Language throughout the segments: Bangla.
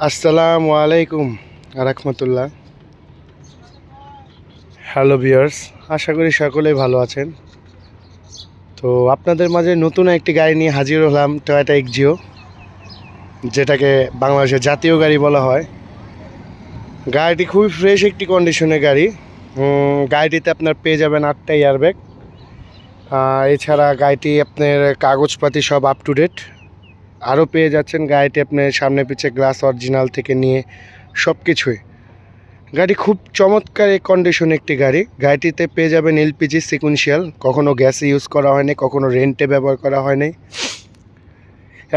আসসালামু আলাইকুম রাহমাতুল্লাহ। হ্যালো ভিউয়ার্স, আশা করি সকলেই ভালো আছেন। তো আপনাদের মাঝে নতুন একটি গাড়ি নিয়ে হাজির হলাম, টয়োটা এক্সিও, যেটাকে বাংলাদেশের জাতীয় গাড়ি বলা হয়। গাড়িটি খুবই ফ্রেশ একটি কন্ডিশনের গাড়ি। গাড়িটিতে আপনার পেয়ে যাবেন 8টা এয়ারব্যাগ। এছাড়া গাড়িটি আপনার কাগজপাতি সব আপ টু ডেট। আরও পেয়ে যাচ্ছেন গাড়িটি আপনার সামনে পিছে গ্লাস অরিজিনাল থেকে নিয়ে সব কিছুই। গাড়ি খুব চমৎকার কন্ডিশনে একটি গাড়ি। গাড়িটিতে পেয়ে যাবেন এলপিজি সিকুয়েন্সিয়াল, কখনো গ্যাসে ইউজ করা হয়নি, কখনো রেন্টে ব্যবহার করা হয়নি।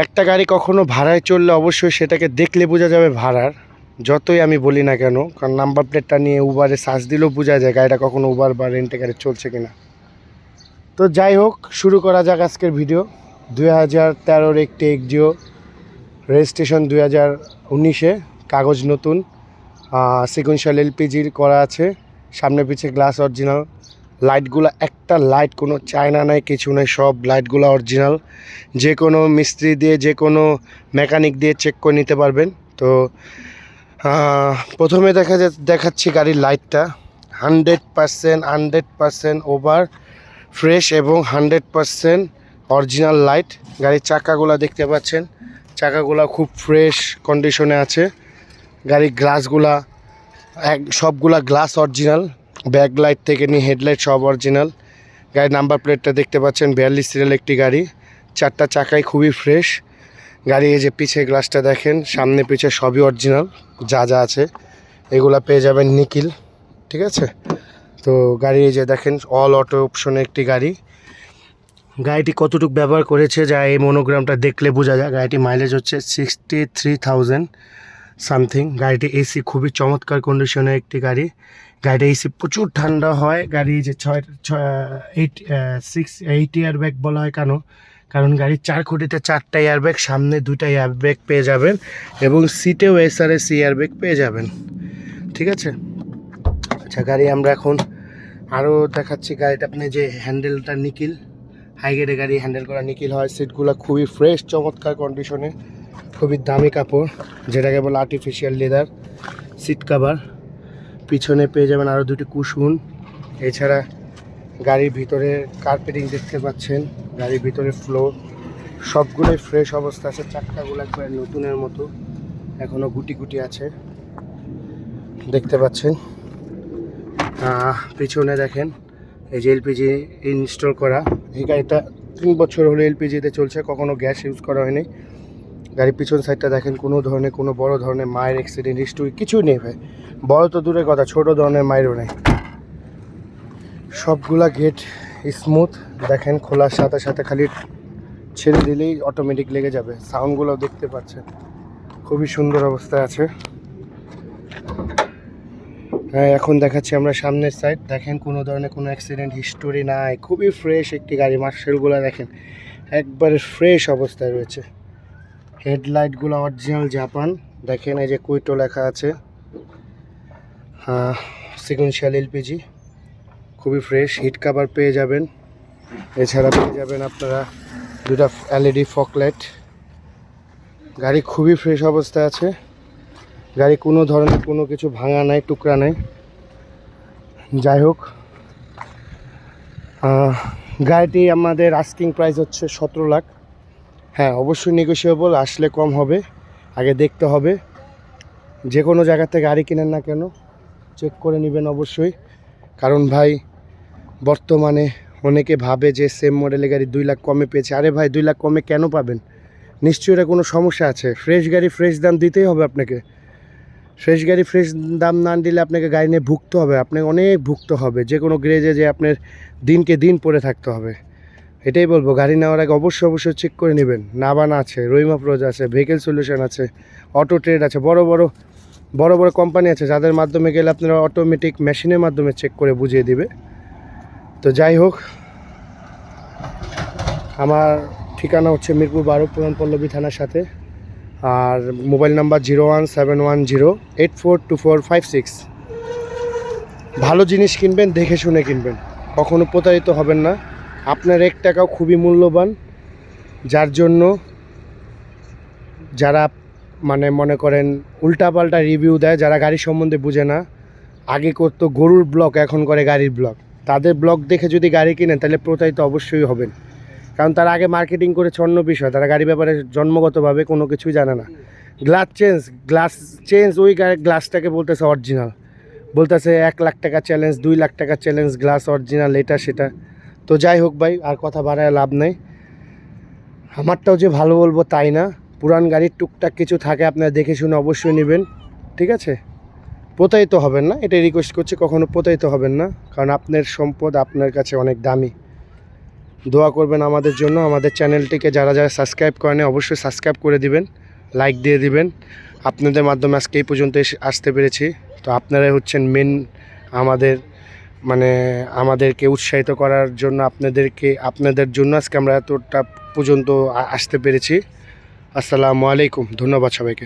একটা গাড়ি কখনো ভাড়ায় চললে অবশ্যই সেটাকে দেখলে বোঝা যাবে ভাড়ার, যতই আমি বলি না কেন, কারণ নাম্বার প্লেটটা নিয়ে উবারে সার্চ দিলেও বোঝা যায় গাড়িটা কখনো উবার বা রেন্টে গাড়ি চলছে কিনা। তো যাই হোক, শুরু করা যাক আজকের ভিডিও। 2013-র একটি এক্সিও, রেজিস্ট্রেশন 2019-এ, কাগজ নতুন, সিকুয়েন্সিয়াল এলপিজির করা আছে, সামনে পিছে গ্লাস অরিজিনাল। লাইটগুলো একটা লাইট কোনো চায়না নাই, কিছু নাই, সব লাইটগুলো অরিজিনাল। যে কোনো মিস্ত্রি দিয়ে, যে কোনো মেকানিক দিয়ে চেক করে নিতে পারবেন। তো প্রথমে দেখাচ্ছি গাড়ির লাইটটা। 100% ওভার ফ্রেশ এবং 100% অরিজিনাল লাইট। গাড়ির চাকাগুলো দেখতে পাচ্ছেন, চাকাগুলো খুব ফ্রেশ কন্ডিশনে আছে। গাড়ির গ্লাসগুলা সবগুলা গ্লাস অরিজিনাল, ব্যাক লাইট থেকে নিয়ে হেডলাইট সব অরিজিনাল। গাড়ির নাম্বার প্লেটটা দেখতে পাচ্ছেন, 42 সিরিয়াল একটি গাড়ি। 4টা চাকাই খুবই ফ্রেশ। গাড়ি এই যে পিছে গ্লাসটা দেখেন, সামনে পিছে সবই অরিজিনাল, যা যা আছে এগুলা পেয়ে যাবেন নিকিল, ঠিক আছে। তো গাড়ি এই যে দেখেন, অল অটো অপশনের একটি গাড়ি। গাড়িটি কতটুকু ব্যবহার করেছে যা এই মনোগ্রামটা দেখলে বোঝা যায়। গাড়িটি মাইলেজ হচ্ছে 63,000 সামথিং। গাড়িটি এসি খুবই চমৎকার কন্ডিশনের একটি গাড়ি। গাড়িটা এসি প্রচুর ঠান্ডা হয়। গাড়ি যে 8 এয়ারব্যাগ বলা হয় কেন, কারণ গাড়ির 4 খুঁটিতে 4টা এয়ারব্যাগ, সামনে 2টা এয়ারব্যাগ পেয়ে যাবেন এবং সিটেও এসআরএস এয়ারব্যাগ পেয়ে যাবেন, ঠিক আছে। আচ্ছা, গাড়ি আমরা এখন আরও দেখাচ্ছি। গাড়িটা আপনি যে হ্যান্ডেলটা নিকিল, হাই গ্রেডে গাড়ি হ্যান্ডেল করা নিকিল হয়। সিটগুলো খুবই ফ্রেশ চমৎকার কন্ডিশনে, খুবই দামি কাপড়, যেটাকে বলে আর্টিফিশিয়াল লেদার সিট কাভার। পিছনে পেয়ে যাবেন আরও 2টি কুশন। এছাড়া গাড়ির ভিতরে কার্পেটিং দেখতে পাচ্ছেন, গাড়ির ভিতরে ফ্লোর সবগুলোই ফ্রেশ অবস্থা আছে। চাক্কাগুলো একবারে নতুনের মতো, এখনও গুটি গুটি আছে দেখতে পাচ্ছেন। পিছনে দেখেন এই যে এলপিজি ইনস্টল করা। এই গাড়িটা 3 বছর হলো এলপিজিতে চলছে, কখনো গ্যাস ইউজ করা হয়নি। গাড়ির পিছন সাইডটা দেখেন, কোনো ধরনের কোনো বড় ধরনের মায়ের অ্যাক্সিডেন্ট হিস্ট্রি কিছুই নেই ভাই। বড় তো দূরের কথা, ছোট ধরনের মায়েরও নেই। সবগুলা গেট স্মুথ দেখেন, খোলার সাথে সাথে খালি ছেড়ে দিলেই অটোমেটিক লেগে যাবে। সাউন্ডগুলো দেখতে পাচ্ছেন, খুবই সুন্দর অবস্থায় আছে। হ্যাঁ, এখন দেখাচ্ছি আমরা সামনের সাইড। দেখেন কোনো ধরনের কোনো অ্যাক্সিডেন্ট হিস্টোরি নাই, খুবই ফ্রেশ একটি গাড়ি। মার্শেলগুলো দেখেন একবারে ফ্রেশ অবস্থায় রয়েছে। হেডলাইটগুলো অরিজিনাল জাপান, দেখেন এই যে কুইটো লেখা আছে। সিকুয়েন্সিয়াল এলপিজি, খুবই ফ্রেশ। হিট কাভার পেয়ে যাবেন। এছাড়া পেয়ে যাবেন আপনারা 2টা এলইডি ফকলাইট। গাড়ি খুবই ফ্রেশ অবস্থায় আছে। গাড়ি কোনো ধরনের কোনো কিছু ভাঙা নাই, টুকরা নাই। যাই হোক, গাড়িটি আমাদের আস্কিং প্রাইস হচ্ছে 17 লাখ। হ্যাঁ, অবশ্যই নেগোশিয়েবল, আসলে কম হবে। আগে দেখতে হবে, যে কোনো জায়গা থেকে গাড়ি কেনেন না কেন চেক করে নেবেন অবশ্যই। কারণ ভাই, বর্তমানে অনেকে ভাবে যে সেম মডেলের গাড়ি 2 লাখ কমে পেয়েছে। আরে ভাই, 2 লাখ কমে কেন পাবেন? নিশ্চয়ই এটা কোনো সমস্যা আছে। ফ্রেশ গাড়ি ফ্রেশ দাম দিতেই হবে আপনাকে। ফ্রেশ গাড়ি ফ্রেশ দাম না দিলে আপনাকে গাড়ি নিয়ে ভুগতে হবে, আপনাকে অনেক ভুগতে হবে। যে কোনো গ্রেজে যে আপনার দিনকে দিন পরে থাকতে হবে। এটাই বলবো, গাড়ি নেওয়ার আগে অবশ্যই চেক করে নেবেন। নাবানা আছে, রহিমা প্রোজ আছে, ভেহিকেল সলিউশন আছে, অটো ট্রেড আছে, বড় বড় কোম্পানি আছে, যাদের মাধ্যমে গেলে আপনারা অটোমেটিক মেশিনের মাধ্যমে চেক করে বুঝিয়ে দিবে। তো যাই হোক, আমার ঠিকানা হচ্ছে মিরপুর 12, পুরান পল্লবী থানার সাথে। আর মোবাইল নাম্বার 01710842456। ভালো জিনিস কিনবেন, দেখে শুনে কিনবেন, কখনো প্রতারিত হবেন না। আপনার 1 টাকাও খুবই মূল্যবান, যার জন্য যারা মানে মনে করেন উল্টাপাল্টা রিভিউ দেয়, যারা গাড়ি সম্বন্ধে বুঝে না। আগে করতো গরুর ব্লগ, এখন করে গাড়ির ব্লগ। তাদের ব্লগ দেখে যদি গাড়ি কিনেন তাহলে প্রতারিত অবশ্যই হবেন, কারণ তারা আগে মার্কেটিং করেছে অন্য বিষয়, তারা গাড়ি ব্যাপারে জন্মগতভাবে কোনো কিছুই জানে না। গ্লাস চেঞ্জ ওই গাড়ির গ্লাসটাকে বলতেছে অরিজিনাল, বলতেছে 1 লাখ টাকা চ্যালেঞ্জ, 2 লাখ টাকা চ্যালেঞ্জ, গ্লাস অরিজিনাল, এটা সেটা। তো যাই হোক ভাই, আর কথা বাড়ায় লাভ নেই। আমারটাও যে ভালো বলবো তাই না, পুরান গাড়ির টুকটাক কিছু থাকে, আপনারা দেখে শুনে অবশ্যই নেবেন, ঠিক আছে? প্রতারিত হবেন না, এটাই রিকোয়েস্ট করছি, কখনো প্রতারিত হবেন না, কারণ আপনার সম্পদ আপনার কাছে অনেক দামি। দোয়া করবেন আমাদের জন্য, আমাদের চ্যানেলটিকে যারা যারা সাবস্ক্রাইব করেন অবশ্যই সাবস্ক্রাইব করে দিবেন, লাইক দিয়ে দিবেন। আপনাদের মাধ্যমে আজকে এই পর্যন্ত আসতে পেরেছি। তো আপনারাই হচ্ছেন মেন আমাদের, মানে আমাদেরকে উৎসাহিত করার জন্য, আপনাদের জন্য আজকে আমরা এতটা পর্যন্ত আসতে পেরেছি। আসসালামু আলাইকুম, ধন্যবাদ সবাইকে।